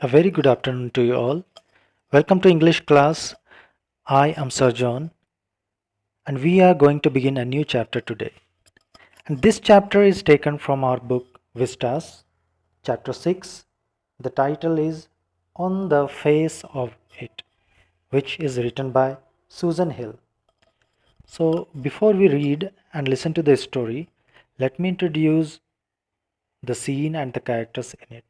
A very good afternoon to you all. Welcome to English class. I am Sir John and we are going to begin a new chapter today. And this chapter is taken from our book Vistas, chapter 6. The title is On the Face of It, which is written by Susan Hill. So before we read and listen to the story, let me introduce the scene and the characters in it.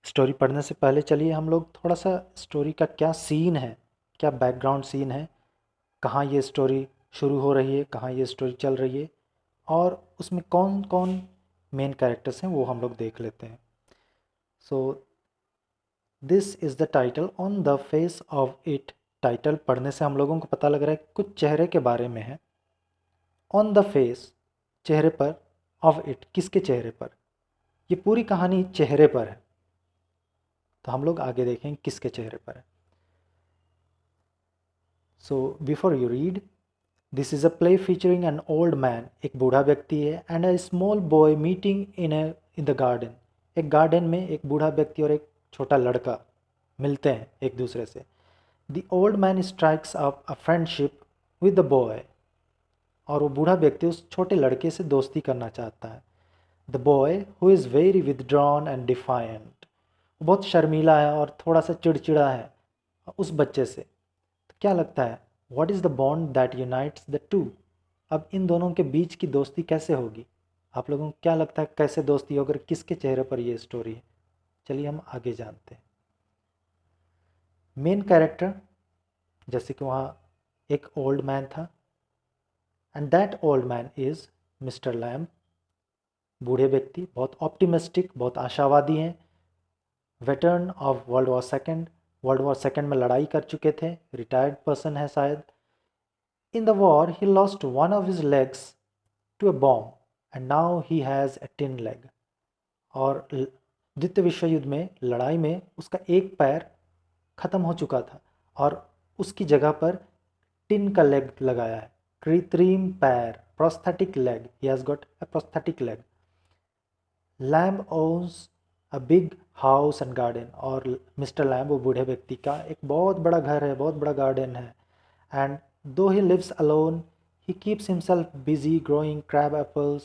Story पढ़ने से पहले चलिए हम लोग थोड़ा सा story का क्या सीन है, क्या बैकग्राउंड सीन है, कहाँ ये स्टोरी शुरू हो रही है, कहाँ ये स्टोरी चल रही है और उसमें कौन कौन मेन कैरेक्टर्स हैं वो हम लोग देख लेते हैं. So this is the title on the face of it. Title पढ़ने से हम लोगों को पता लग रहा है कुछ चेहरे के बारे में है. ऑन द फेस, चेहरे पर, ऑफ इट, किसके चेहरे पर. ये पूरी कहानी चेहरे पर है, तो हम लोग आगे देखें किसके चेहरे पर है. So before you read, this is a play featuring N old man. एक बूढ़ा व्यक्ति है and a small boy meeting in the garden. एक गार्डन में एक बूढ़ा व्यक्ति और एक छोटा लड़का मिलते हैं एक दूसरे से. The old man strikes up a friendship with the boy. और वो बूढ़ा व्यक्ति उस छोटे लड़के से दोस्ती करना चाहता है. The boy who is very withdrawn and defiant. बहुत शर्मीला है और थोड़ा सा चिड़चिड़ा है उस बच्चे से. तो क्या लगता है, what is the bond that unites the two. अब इन दोनों के बीच की दोस्ती कैसे होगी. आप लोगों को क्या लगता है कैसे दोस्ती होगी, किसके चेहरे पर ये स्टोरी है. चलिए हम आगे जानते हैं. मेन कैरेक्टर, जैसे कि वहाँ एक ओल्ड मैन था and that old man is mister lamb. बूढ़े व्यक्ति बहुत ऑप्टिमिस्टिक, बहुत आशावादी हैं. Veteran of world war second में लड़ाई कर चुके थे, रिटायर्ड पर्सन है शायद. In the war, he lost one of his legs to a bomb and now he has a tin leg. और द्वितीय विश्व युद्ध में लड़ाई में उसका एक पैर ख़त्म हो चुका था और उसकी जगह पर टिन का लेग लगाया है, कृत्रिम पैर, prosthetic leg. He has got a prosthetic leg. Lamb owns a big house and garden. और मिस्टर लैम्ब, वो बूढ़े व्यक्ति का एक बहुत बड़ा घर है, बहुत बड़ा गार्डन है. And though he lives alone, he keeps himself busy growing crab apples,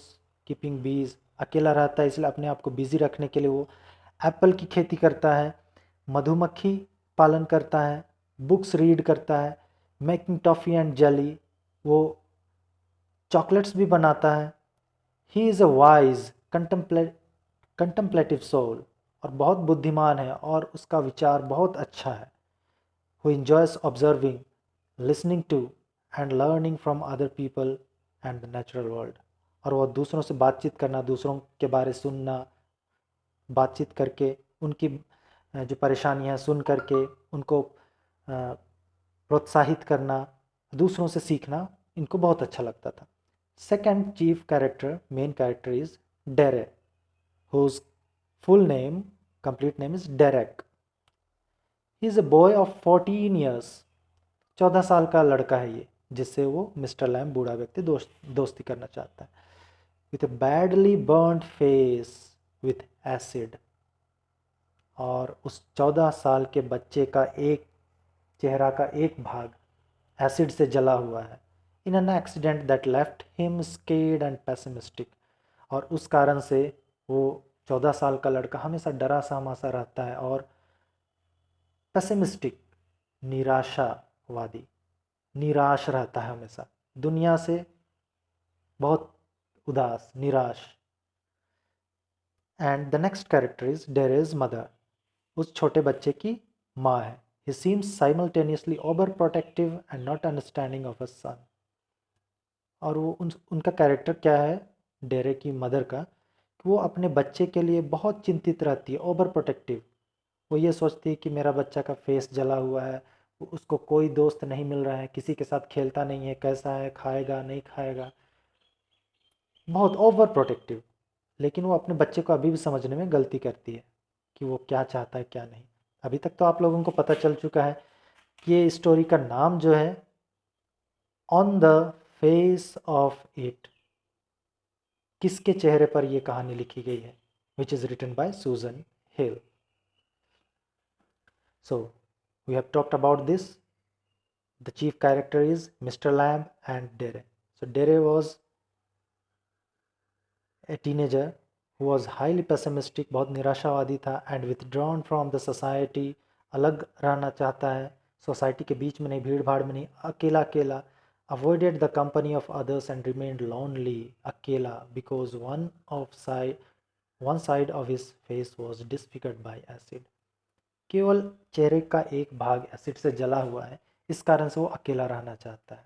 keeping bees. अकेला रहता है इसलिए अपने आप को बिजी रखने के लिए वो एप्पल की खेती करता है, मधुमक्खी पालन करता है, बुक्स रीड करता है, मेकिंग टॉफ़ी एंड जेली, वो चॉकलेट्स भी बनाता है. He is a wise contemplative soul. और बहुत बुद्धिमान है और उसका विचार बहुत अच्छा है. who enjoys observing, listening to and learning from other people and the natural world. और वह दूसरों से बातचीत करना, दूसरों के बारे सुनना, बातचीत करके उनकी जो परेशानियां सुन करके उनको प्रोत्साहित करना, दूसरों से सीखना, इनको बहुत अच्छा लगता था. Second chief character, main character is डेरे, whose full name, complete name is Derek. He is a boy of 14 years. 14 साल का लड़का है ये, जिससे वो मिस्टर लैम, बूढ़ा व्यक्ति, दोस्ती करना चाहता है. With A badly burned face with acid. और उस 14 साल के बच्चे का एक चेहरा का एक भाग एसिड से जला हुआ है. In an accident that left him scared and pessimistic. और उस कारण से वो 14 साल का लड़का हमेशा डरा सहमा रहता है और पेसिमिस्टिक, निराशावादी, निराश रहता है हमेशा, दुनिया से बहुत उदास, निराश. And the next character is Derry's mother. उस छोटे बच्चे की माँ है. He seems simultaneously over protective and not understanding of a son. और वो उनका कैरेक्टर क्या है, डेरे की मदर का, कि वो अपने बच्चे के लिए बहुत चिंतित रहती है, ओवर प्रोटेक्टिव. वो ये सोचती है कि मेरा बच्चा का फेस जला हुआ है, उसको कोई दोस्त नहीं मिल रहा है, किसी के साथ खेलता नहीं है, कैसा है, खाएगा नहीं खाएगा, बहुत ओवर प्रोटेक्टिव. लेकिन वो अपने बच्चे को अभी भी समझने में गलती करती है कि वो क्या चाहता है क्या नहीं. अभी तक तो आप लोगों को पता चल चुका है कि ये स्टोरी का नाम जो है on the face of it, किसके चेहरे पर ये कहानी लिखी गई है, विच इज़ रिटन बाय सूजन हिल. So we have talked about this. The chief character is Mr. Lamb and Dere. So Dere was a teenager who was highly pessimistic, बहुत निराशावादी था, and withdrawn from the society, अलग रहना चाहता है, society के बीच में नहीं, भीड़ भाड़ में नहीं, अकेला अकेला, avoided the company of others and remained lonely, अकेला, because one side of his face was disfigured by acid. केवल चेहरे का एक भाग एसिड से जला हुआ है, इस कारण से वो अकेला रहना चाहता है,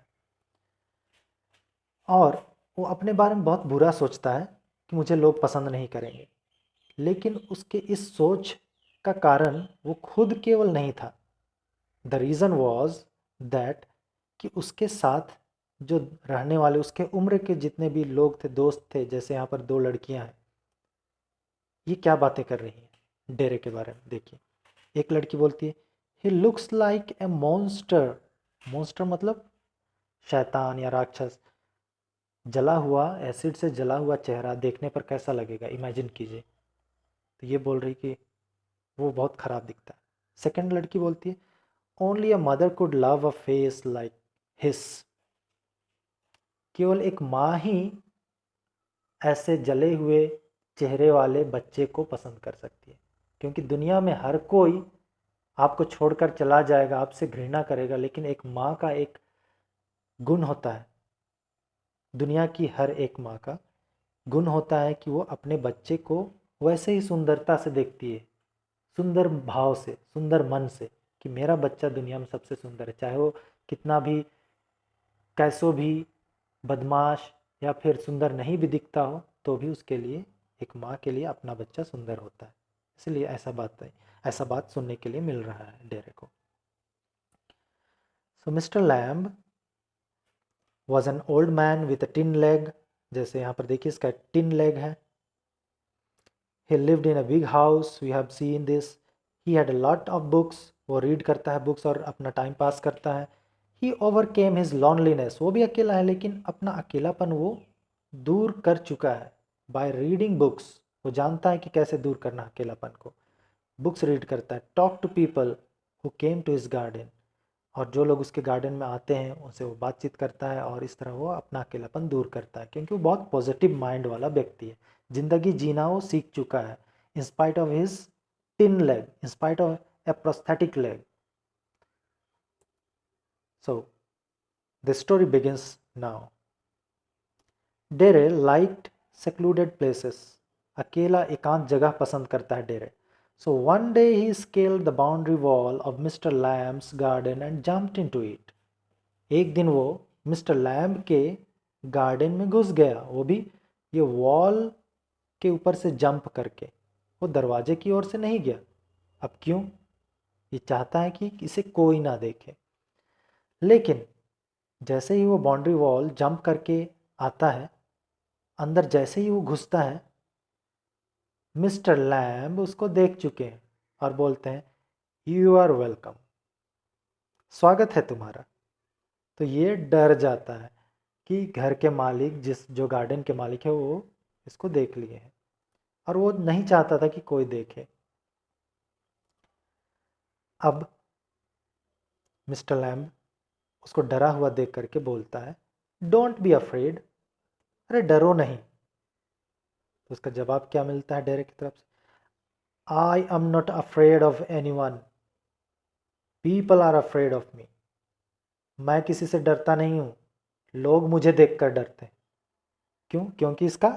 और वो अपने बारे में बहुत बुरा सोचता है कि मुझे लोग पसंद नहीं करेंगे। लेकिन उसके इस सोच का कारण वो खुद केवल नहीं था। द रीज़न वॉज दैट कि उसके साथ जो रहने वाले उसके उम्र के जितने भी लोग थे, दोस्त थे, जैसे यहाँ पर दो लड़कियाँ हैं, ये क्या बातें कर रही हैं डेरे के बारे में। देखिए, एक लड़की बोलती है, ही looks like a monster. Monster मतलब शैतान या राक्षस। जला हुआ, एसिड से जला हुआ चेहरा देखने पर कैसा लगेगा, इमेजिन कीजिए। तो ये बोल रही कि वो बहुत ख़राब दिखता है। सेकंड लड़की बोलती है, only a mother could love a face like his. केवल एक माँ ही ऐसे जले हुए चेहरे वाले बच्चे को पसंद कर सकती है, क्योंकि दुनिया में हर कोई आपको छोड़कर चला जाएगा, आपसे घृणा करेगा, लेकिन एक माँ का एक गुण होता है, दुनिया की हर एक माँ का गुण होता है कि वो अपने बच्चे को वैसे ही सुंदरता से देखती है, सुंदर भाव से, सुंदर मन से, कि मेरा बच्चा दुनिया में सबसे सुंदर है, चाहे वो कितना भी कैसो भी बदमाश या फिर सुंदर नहीं भी दिखता हो, तो भी उसके लिए, एक माँ के लिए अपना बच्चा सुंदर होता है। इसलिए ऐसा बात सुनने के लिए मिल रहा है डेरे को। So Mister Lamb was an old man with a tin leg. जैसे यहाँ पर देखिए, इसका टिन लेग है। He lived in a big house, we have seen this. He had a lot of books, वो रीड करता है बुक्स और अपना टाइम पास करता है। He overcame his loneliness, वो भी अकेला है लेकिन अपना अकेलापन वो दूर कर चुका है। By reading books, वो जानता है कि कैसे दूर करना अकेलापन को। बुक्स रीड करता है। Talk to people who came to his garden, और जो लोग उसके गार्डन में आते हैं उनसे वो बातचीत करता है, और इस तरह वो अपना अकेलापन दूर करता है, क्योंकि वो बहुत पॉजिटिव माइंड वाला व्यक्ति है। ज़िंदगी जीना वो सीख चुका है, in spite of his tin leg, in spite of A prosthetic leg. So the story begins now. डेरे लाइक्ड सेक्लूडेड प्लेसेस, अकेला एकांत जगह पसंद करता है डेरे। So one day he scaled the boundary wall of Mr. Lamb's garden and jumped into it. एक दिन वो मिस्टर लैम्ब के गार्डन में घुस गया, वो भी ये वॉल के ऊपर से जंप करके। वो दरवाजे की ओर से नहीं गया। अब क्यों? ये चाहता है कि इसे कोई ना देखे। लेकिन जैसे ही वो बाउंड्री वॉल जंप करके आता है, अंदर जैसे ही वो घुसता है, मिस्टर लैम्ब उसको देख चुके हैं और बोलते हैं, यू आर वेलकम, स्वागत है तुम्हारा। तो ये डर जाता है कि घर के मालिक, जो गार्डन के मालिक है, वो इसको देख लिए हैं, और वो नहीं चाहता था कि कोई देखे। अब मिस्टर लैम्ब उसको डरा हुआ देख करके बोलता है, डोंट बी अफ्रेड, अरे डरो नहीं। तो उसका जवाब क्या मिलता है डेरे की तरफ से? I am not afraid of anyone, people are afraid of me. मैं किसी से डरता नहीं हूँ, लोग मुझे देखकर डरते हैं। क्यों? क्योंकि इसका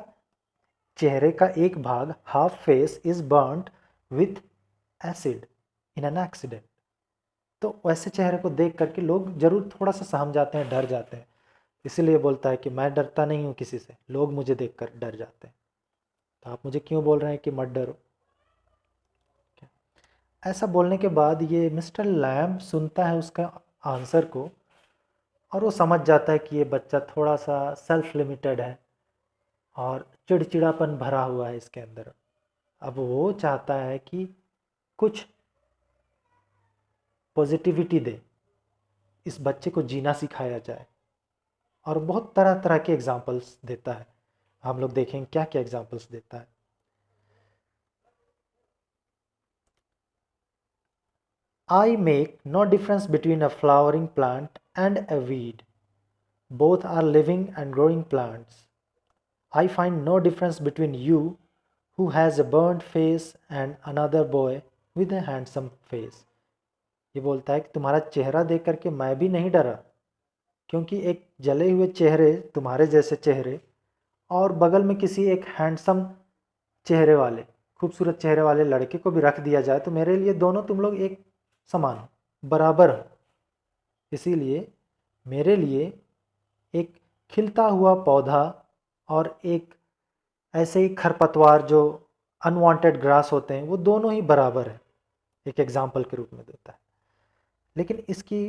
चेहरे का एक भाग, half face, is burned with acid in an accident. तो वैसे चेहरे को देख करके लोग जरूर थोड़ा सा सहम जाते हैं, डर जाते हैं। इसीलिए बोलता है कि मैं डरता नहीं हूँ किसी से, लोग मुझे देखकर डर जाते हैं। तो आप मुझे क्यों बोल रहे हैं कि मत डरो? ऐसा बोलने के बाद ये मिस्टर लैम्ब सुनता है उसका आंसर को, और वो समझ जाता है कि ये बच्चा थोड़ा सा सेल्फ लिमिटेड है और चिड़चिड़ापन भरा हुआ है इसके अंदर। अब वो चाहता है कि कुछ पॉजिटिविटी दे, इस बच्चे को जीना सिखाया जाए, और बहुत तरह तरह के एग्जाम्पल्स देता है। हम लोग देखेंगे क्या क्या एग्जाम्पल्स देता है। I make no difference between a flowering plant and a weed. Both are living and growing plants. I find no difference between you who has a burnt face and another boy with a handsome face. ये बोलता है कि तुम्हारा चेहरा देख करके मैं भी नहीं डरा, क्योंकि एक जले हुए चेहरे, तुम्हारे जैसे चेहरे, और बगल में किसी एक हैंडसम चेहरे वाले, खूबसूरत चेहरे वाले लड़के को भी रख दिया जाए तो मेरे लिए दोनों तुम लोग एक समान हो, बराबर हो। इसीलिए मेरे लिए एक खिलता हुआ पौधा और एक ऐसे ही खरपतवार जो अनवांटेड ग्रास होते हैं, वो दोनों ही बराबर है, एक एग्जाम्पल के रूप में देता है। लेकिन इसकी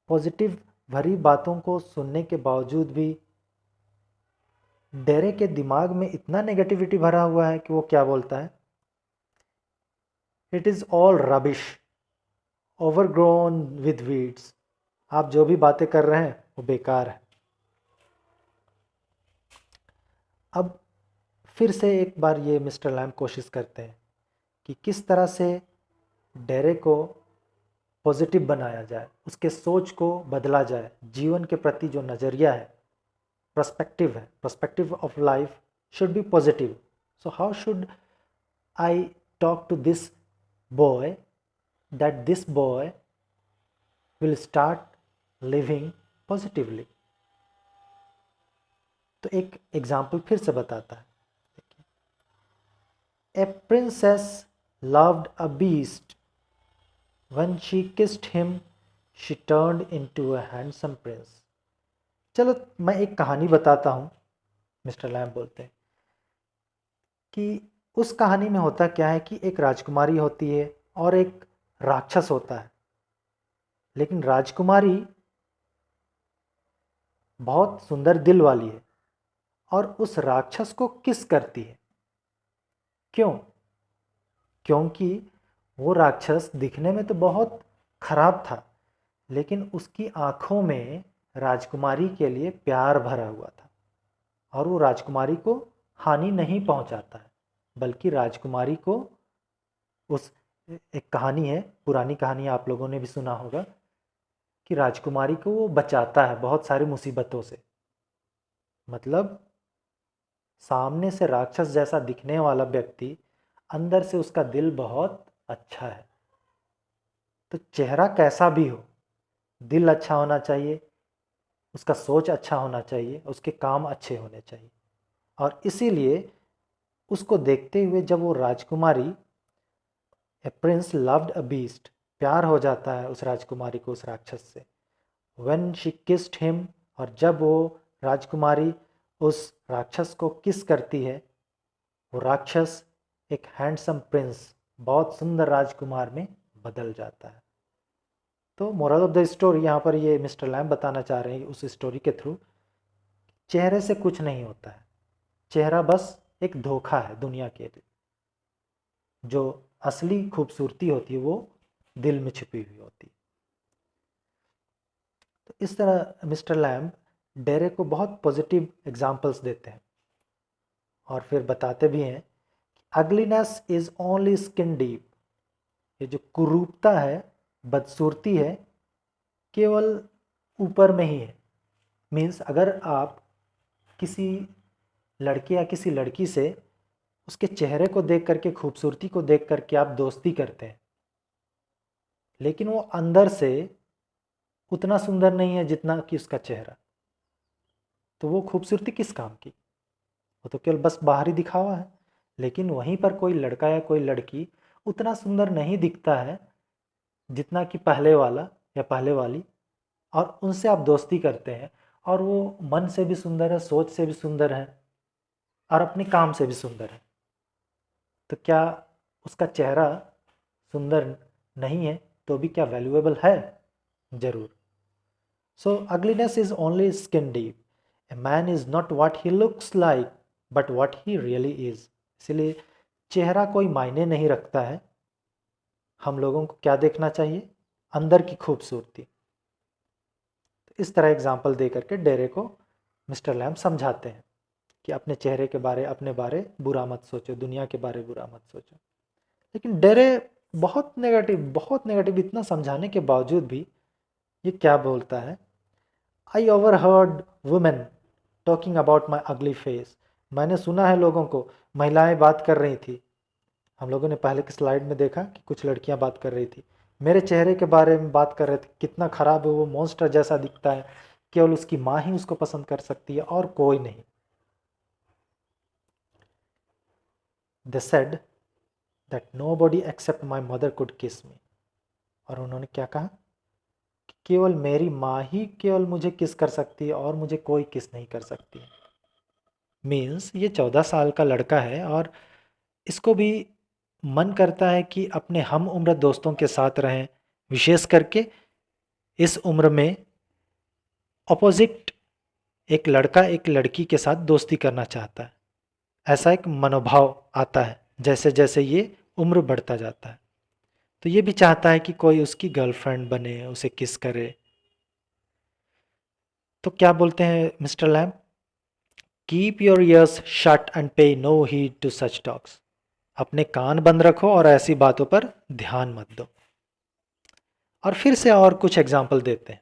पॉजिटिव भरी बातों को सुनने के बावजूद भी डेरे के दिमाग में इतना नेगेटिविटी भरा हुआ है कि वो क्या बोलता है, it is all rubbish overgrown with weeds. आप जो भी बातें कर रहे हैं वो बेकार है। अब फिर से एक बार ये मिस्टर लैम्ब कोशिश करते हैं कि किस तरह से डेरे को पॉजिटिव बनाया जाए, उसके सोच को बदला जाए, जीवन के प्रति जो नज़रिया है, perspective of life should be positive. So how should I talk to this boy that this boy will start living positively? तो एक एग्जाम्पल फिर से बताता है। A princess loved a beast. When she kissed him, she turned into a handsome prince. चलो मैं एक कहानी बताता हूँ, मिस्टर लैम्ब बोलते हैं कि उस कहानी में होता क्या है कि एक राजकुमारी होती है और एक राक्षस होता है। लेकिन राजकुमारी बहुत सुंदर दिल वाली है और उस राक्षस को किस करती है। क्यों? क्योंकि वो राक्षस दिखने में तो बहुत खराब था, लेकिन उसकी आंखों में राजकुमारी के लिए प्यार भरा हुआ था और वो राजकुमारी को हानि नहीं पहुंचाता है, बल्कि राजकुमारी को उस एक कहानी है, पुरानी कहानी आप लोगों ने भी सुना होगा कि राजकुमारी को वो बचाता है बहुत सारी मुसीबतों से। मतलब सामने से राक्षस जैसा दिखने वाला व्यक्ति, अंदर से उसका दिल बहुत अच्छा है। तो चेहरा कैसा भी हो, दिल अच्छा होना चाहिए, उसका सोच अच्छा होना चाहिए, उसके काम अच्छे होने चाहिए। और इसीलिए उसको देखते हुए जब वो राजकुमारी, ए प्रिंस लव्ड अ बीस्ट, प्यार हो जाता है उस राजकुमारी को उस राक्षस से। व्हेन शी किस्ड हिम, और जब वो राजकुमारी उस राक्षस को किस करती है, वो राक्षस एक हैंडसम प्रिंस, बहुत सुंदर राजकुमार में बदल जाता है। तो मोरल ऑफ द स्टोरी यहाँ पर ये मिस्टर लैम्ब बताना चाह रहे हैं उस स्टोरी के थ्रू, चेहरे से कुछ नहीं होता है, चेहरा बस एक धोखा है दुनिया के लिए। जो असली खूबसूरती होती है वो दिल में छिपी हुई होती है। तो इस तरह मिस्टर लैम्ब डेरे को बहुत पॉजिटिव एग्जाम्पल्स देते हैं और फिर बताते भी हैं कि ugliness is only skin deep. ये जो कुरूपता है, बदसूरती है, केवल ऊपर में ही है। मीन्स अगर आप किसी लड़के या किसी लड़की से उसके चेहरे को देख करके, खूबसूरती को देख करके आप दोस्ती करते हैं, लेकिन वो अंदर से उतना सुंदर नहीं है जितना कि उसका चेहरा, तो वो खूबसूरती किस काम की? वो तो केवल बस बाहरी दिखावा है। लेकिन वहीं पर कोई लड़का या कोई लड़की उतना सुंदर नहीं दिखता है जितना कि पहले वाला या पहले वाली, और उनसे आप दोस्ती करते हैं और वो मन से भी सुंदर है, सोच से भी सुंदर है और अपने काम से भी सुंदर है, तो क्या उसका चेहरा सुंदर नहीं है तो भी क्या वैल्यूएबल है? ज़रूर। So ugliness is only skin deep. A man is not what he looks like but what he really is. इसलिए चेहरा कोई मायने नहीं रखता है, हम लोगों को क्या देखना चाहिए? अंदर की खूबसूरती। इस तरह एग्जाम्पल दे करके डेरे को मिस्टर लैम्ब समझाते हैं कि अपने चेहरे के बारे, अपने बारे बुरा मत सोचो, दुनिया के बारे बुरा मत सोचो। लेकिन डेरे बहुत नेगेटिव, इतना समझाने के बावजूद भी ये क्या बोलता है, I overheard women talking about my ugly face. मैंने सुना है लोगों को, महिलाएं बात कर रही थी। हम लोगों ने पहले की स्लाइड में देखा कि कुछ लड़कियां बात कर रही थी, मेरे चेहरे के बारे में बात कर रहे थे, कितना ख़राब है वो, मॉन्स्टर जैसा दिखता है, केवल उसकी माँ ही उसको पसंद कर सकती है और कोई नहीं। They said that nobody except my mother could kiss me. और उन्होंने क्या कहा कि केवल मेरी माँ ही केवल मुझे किस कर सकती है और मुझे कोई किस नहीं कर सकती है। मीन्स ये 14 साल का लड़का है और इसको भी मन करता है कि अपने हम उम्र दोस्तों के साथ रहें, विशेष करके इस उम्र में अपोजिट एक लड़का एक लड़की के साथ दोस्ती करना चाहता है। ऐसा एक मनोभाव आता है जैसे जैसे ये उम्र बढ़ता जाता है। तो ये भी चाहता है कि कोई उसकी गर्लफ्रेंड बने, उसे किस करे। तो क्या बोलते हैं mister Lamb, keep your ears shut and pay no heed to such talks. अपने कान बंद रखो और ऐसी बातों पर ध्यान मत दो। और फिर से और कुछ एग्जाम्पल देते हैं।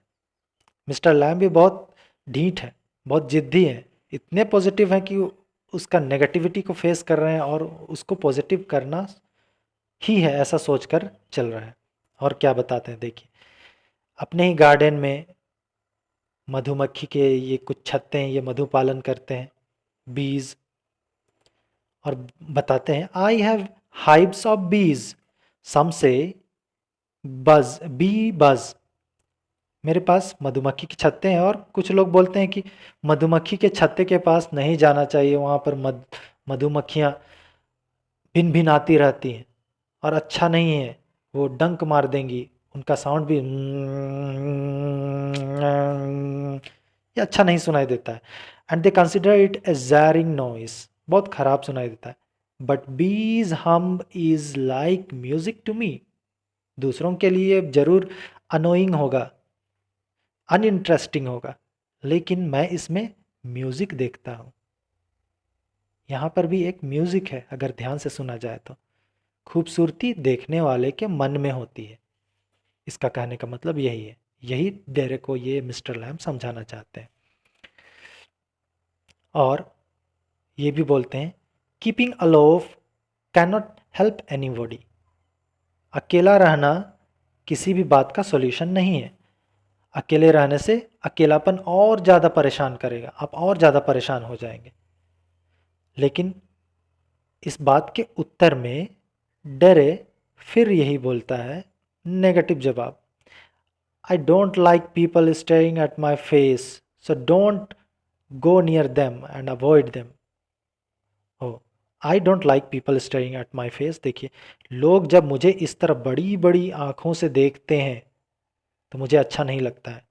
मिस्टर लैम्ब भी बहुत ढीठ है, बहुत जिद्दी है, इतने पॉजिटिव हैं कि उसका नेगेटिविटी को फेस कर रहे हैं और उसको पॉजिटिव करना ही है ऐसा सोचकर चल रहा है। और क्या बताते हैं देखिए, अपने ही गार्डन में मधुमक्खी के ये कुछ छत्ते हैं, ये मधु पालन करते हैं, बीज। और बताते हैं आई हैव हाइव्स ऑफ बीज, सम से बज बी बज। मेरे पास मधुमक्खी के छत्ते हैं और कुछ लोग बोलते हैं कि मधुमक्खी के छत्ते के पास नहीं जाना चाहिए, वहाँ पर मधुमक्खियाँ भिन भिन आती रहती हैं और अच्छा नहीं है, वो डंक मार देंगी, उनका साउंड भी ये अच्छा नहीं सुनाई देता है। And they consider it a jarring noise, बहुत ख़राब सुनाई देता है। But bees hum is like music to me. दूसरों के लिए ज़रूर अनोइंग होगा, अनइंटरेस्टिंग होगा, लेकिन मैं इसमें म्यूज़िक देखता हूँ। यहाँ पर भी एक म्यूज़िक है अगर ध्यान से सुना जाए तो। खूबसूरती देखने वाले के मन में होती है, इसका कहने का मतलब यही है। यही डेरेक को ये मिस्टर लैम्ब समझाना चाहते हैं। और ये भी बोलते हैं keeping alone can not help anybody. अकेला रहना किसी भी बात का सॉल्यूशन नहीं है। अकेले रहने से अकेलापन और ज़्यादा परेशान करेगा, आप और ज़्यादा परेशान हो जाएंगे। लेकिन इस बात के उत्तर में डरे फिर यही बोलता है नेगेटिव जवाब, I don't like people staring at my face, so don't go near them and avoid them. Oh, I don't like people staring at my face. देखिए, लोग जब मुझे इस तरह बड़ी बड़ी आँखों से देखते हैं तो मुझे अच्छा नहीं लगता है।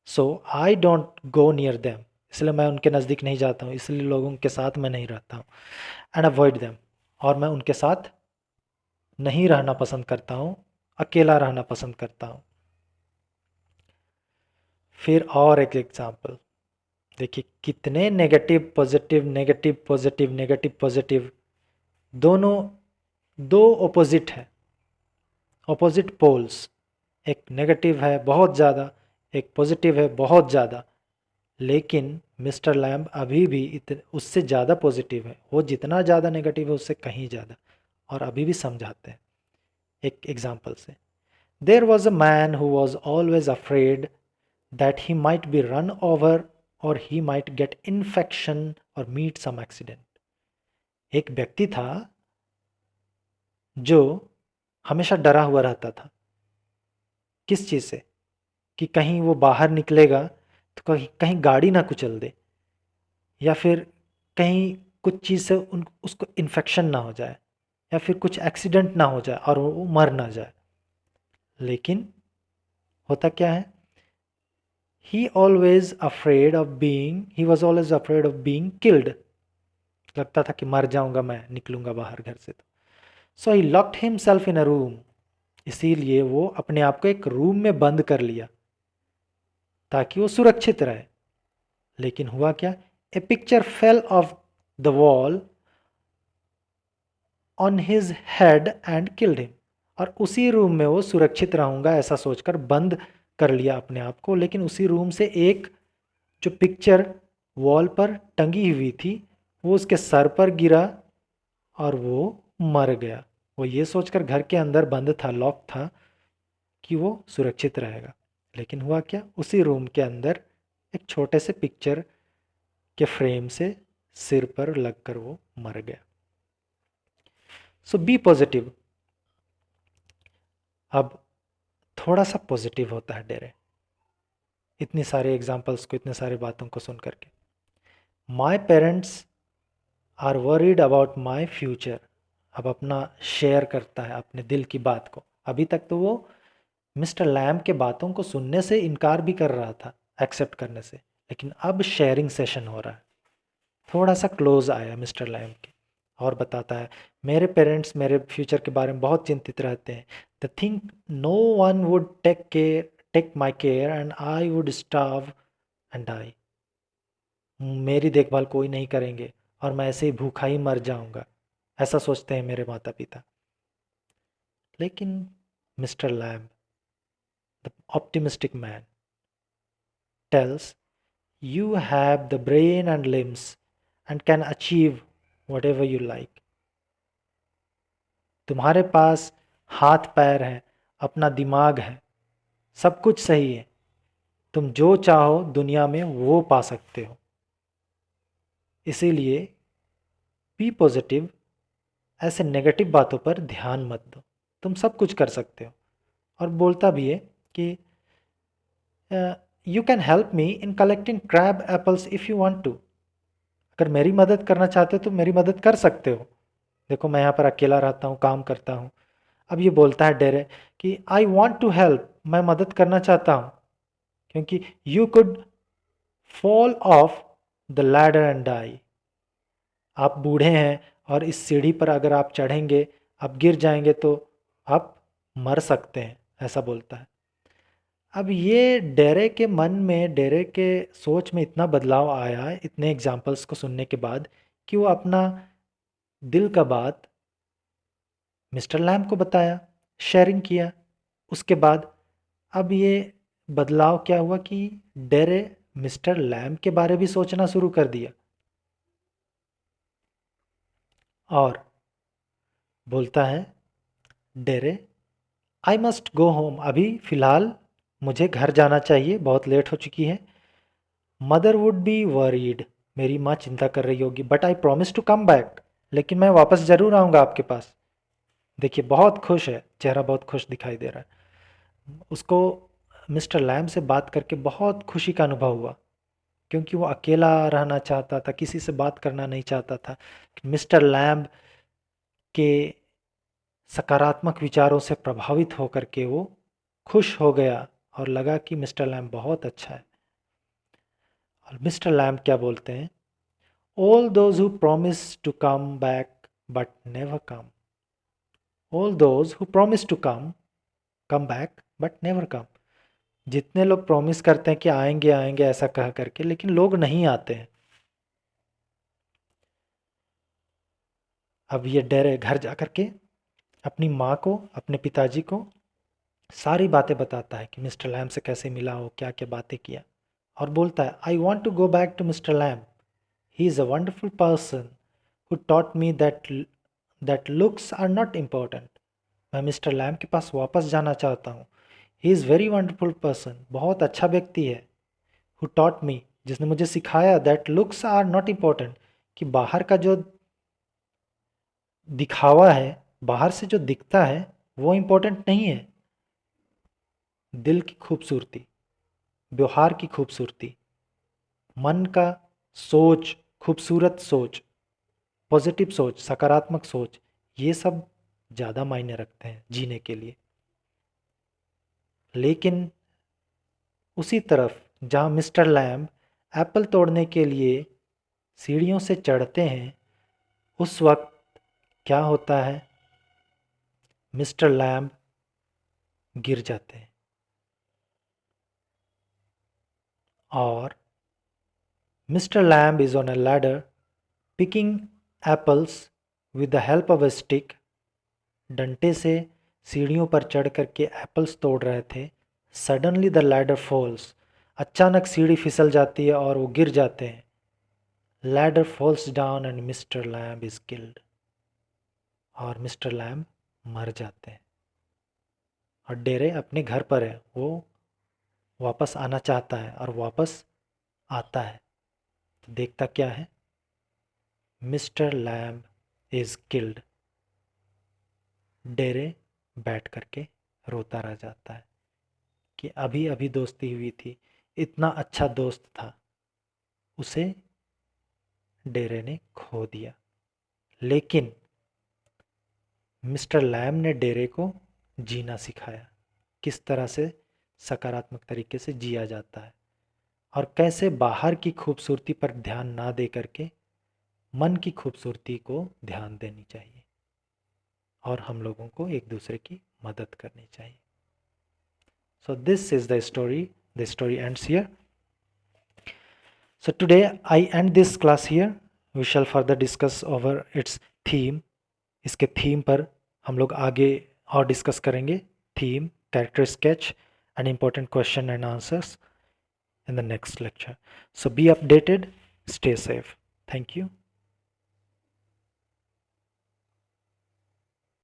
So I don't go near them, इसलिए मैं उनके नज़दीक नहीं जाता हूँ, इसलिए लोगों के साथ मैं नहीं रहता हूँ। एंड अवॉइड देम, और मैं उनके साथ नहीं रहना पसंद करता हूँ, अकेला रहना पसंद करता हूँ। फिर और एक एग्जाम्पल देखिए, कितने negative positive, negative positive, negative positive, दोनों दो ऑपोजिट है, ऑपोजिट पोल्स। एक नेगेटिव है बहुत ज़्यादा, एक पॉजिटिव है बहुत ज़्यादा। लेकिन मिस्टर लैम्ब अभी भी उससे ज़्यादा पॉजिटिव है, वो जितना ज़्यादा नेगेटिव है उससे कहीं ज़्यादा, और अभी भी समझाते हैं एक एग्जाम्पल से। There was a man who was always afraid that he might be run over और ही माइट गेट इन्फेक्शन और मीट सम एक्सीडेंट। एक व्यक्ति था जो हमेशा डरा हुआ रहता था, किस चीज़ से, कि कहीं वो बाहर निकलेगा तो कहीं कहीं गाड़ी ना कुचल दे, या फिर कहीं कुछ चीज़ से उसको इन्फेक्शन ना हो जाए, या फिर कुछ एक्सीडेंट ना हो जाए और वो मर ना जाए। लेकिन होता क्या है, he was always afraid of being killed. लगता था कि मर जाऊंगा मैं, निकलूंगा बाहर घर से तो। So he locked himself in a room, इसीलिए वो अपने आप को एक रूम में बंद कर लिया ताकि वो सुरक्षित रहे। लेकिन हुआ क्या, a picture fell off the wall on his head and killed him. और उसी रूम में वो सुरक्षित रहूँगा ऐसा सोचकर बंद कर लिया अपने आप को। लेकिन उसी रूम से एक जो पिक्चर वॉल पर टंगी हुई थी वो उसके सर पर गिरा और वो मर गया। वो ये सोचकर घर के अंदर बंद था, लॉक था, कि वो सुरक्षित रहेगा। लेकिन हुआ क्या, उसी रूम के अंदर एक छोटे से पिक्चर के फ्रेम से सिर पर लगकर वो मर गया। सो बी पॉजिटिव। अब थोड़ा सा पॉजिटिव होता है डेरे, इतनी सारे एग्जाम्पल्स को, इतने सारे बातों को सुन करके। My parents are worried about my future. अब अपना शेयर करता है अपने दिल की बात को। अभी तक तो वो मिस्टर लैम के बातों को सुनने से इनकार भी कर रहा था, एक्सेप्ट करने से, लेकिन अब शेयरिंग सेशन हो रहा है। थोड़ा सा क्लोज आया मिस्टर लैम के और बताता है मेरे पेरेंट्स मेरे फ्यूचर के बारे में बहुत चिंतित रहते हैं। They think no one would take my care and I would starve and die. मेरी देखभाल कोई नहीं करेंगे और मैं ऐसे ही भूखा ही मर जाऊंगा, ऐसा सोचते हैं मेरे माता पिता। लेकिन mister Lam, the optimistic man, tells you have the brain and limbs and can achieve whatever you like. तुम्हारे पास हाथ पैर हैं, अपना दिमाग है, सब कुछ सही है, तुम जो चाहो दुनिया में वो पा सकते हो। इसीलिए बी पॉजिटिव, ऐसे नेगेटिव बातों पर ध्यान मत दो, तुम सब कुछ कर सकते हो। और बोलता भी है कि you can help me in collecting crab apples if you want to. अगर मेरी मदद करना चाहते हो तो मेरी मदद कर सकते हो। देखो मैं यहाँ पर अकेला रहता हूँ, काम करता हूँ। अब ये बोलता है डेरे कि आई वॉन्ट टू हेल्प, मैं मदद करना चाहता हूँ, क्योंकि you could fall off the ladder and die. आप बूढ़े हैं और इस सीढ़ी पर अगर आप चढ़ेंगे, आप गिर जाएंगे तो आप मर सकते हैं, ऐसा बोलता है। अब ये डेरे के मन में, डेरे के सोच में इतना बदलाव आया इतने एग्जाम्पल्स को सुनने के बाद कि वो अपना दिल का बात मिस्टर लैम को बताया, शेयरिंग किया। उसके बाद अब ये बदलाव क्या हुआ कि डेरे मिस्टर लैम के बारे भी सोचना शुरू कर दिया और बोलता है डेरे आई मस्ट गो होम, अभी फ़िलहाल मुझे घर जाना चाहिए, बहुत लेट हो चुकी है। मदर वुड बी वरीड, मेरी माँ चिंता कर रही होगी, but I promise to come back, लेकिन मैं वापस ज़रूर आऊँगा आपके पास। देखिए बहुत खुश है, चेहरा बहुत खुश दिखाई दे रहा है उसको। मिस्टर लैम से बात करके बहुत खुशी का अनुभव हुआ, क्योंकि वो अकेला रहना चाहता था, किसी से बात करना नहीं चाहता था। मिस्टर लैम के सकारात्मक विचारों से प्रभावित होकर के वो खुश हो गया और लगा कि मिस्टर लैम बहुत अच्छा है। और मिस्टर लैम क्या बोलते हैं, all those who promise to come back but never come, all those who promise to come back but never come. जितने लोग प्रॉमिस करते हैं कि आएंगे आएंगे ऐसा कह करके, लेकिन लोग नहीं आते हैं। अब ये डरे घर जा करके अपनी माँ को, अपने पिताजी को सारी बातें बताता है कि मिस्टर लैम से कैसे मिला हो, क्या क्या बातें किया। और बोलता है I want to go back to mister Lam, he is a wonderful person who taught me that looks are not important. मैं मिस्टर लैम के पास वापस जाना चाहता हूँ। He is very wonderful person, बहुत अच्छा व्यक्ति है। हु टॉट मी, जिसने मुझे सिखाया that looks are not important, कि बाहर का जो दिखावा है, बाहर से जो दिखता है वो इम्पोर्टेंट नहीं है। दिल की खूबसूरती, व्यवहार की खूबसूरती, मन का सोच, खूबसूरत सोच, पॉजिटिव सोच, सकारात्मक सोच, ये सब ज़्यादा मायने रखते हैं जीने के लिए। लेकिन उसी तरफ जहाँ मिस्टर लैम्ब एप्पल तोड़ने के लिए सीढ़ियों से चढ़ते हैं, उस वक्त क्या होता है, मिस्टर लैम्ब गिर जाते हैं और mister Lamb is on a ladder picking apples with the help of a stick. डंटे से सीढ़ियों पर चढ़ करके एप्पल्स तोड़ रहे थे। सडनली द लैडर फॉल्स, अचानक सीढ़ी फिसल जाती है और वो गिर जाते हैं। Ladder falls down and mister lamb is killed, और मिस्टर लैम्ब मर जाते हैं। और डेरे अपने घर पर है, वो वापस आना चाहता है और वापस आता है। तो देखता क्या है, मिस्टर लैम्ब इज किल्ड। डेरे बैठ करके रोता रह जाता है कि अभी अभी दोस्ती हुई थी, इतना अच्छा दोस्त था, उसे डेरे ने खो दिया। लेकिन मिस्टर लैम्ब ने डेरे को जीना सिखाया, किस तरह से सकारात्मक तरीके से जिया जाता है और कैसे बाहर की खूबसूरती पर ध्यान ना दे करके मन की खूबसूरती को ध्यान देनी चाहिए और हम लोगों को एक दूसरे की मदद करनी चाहिए। So this is the story. The story ends here. So today I end this class here. We shall further discuss over its theme. इसके थीम पर हम लोग आगे और डिस्कस करेंगे। Theme, character sketch and important question and answers in the next lecture. So be updated, stay safe. Thank you.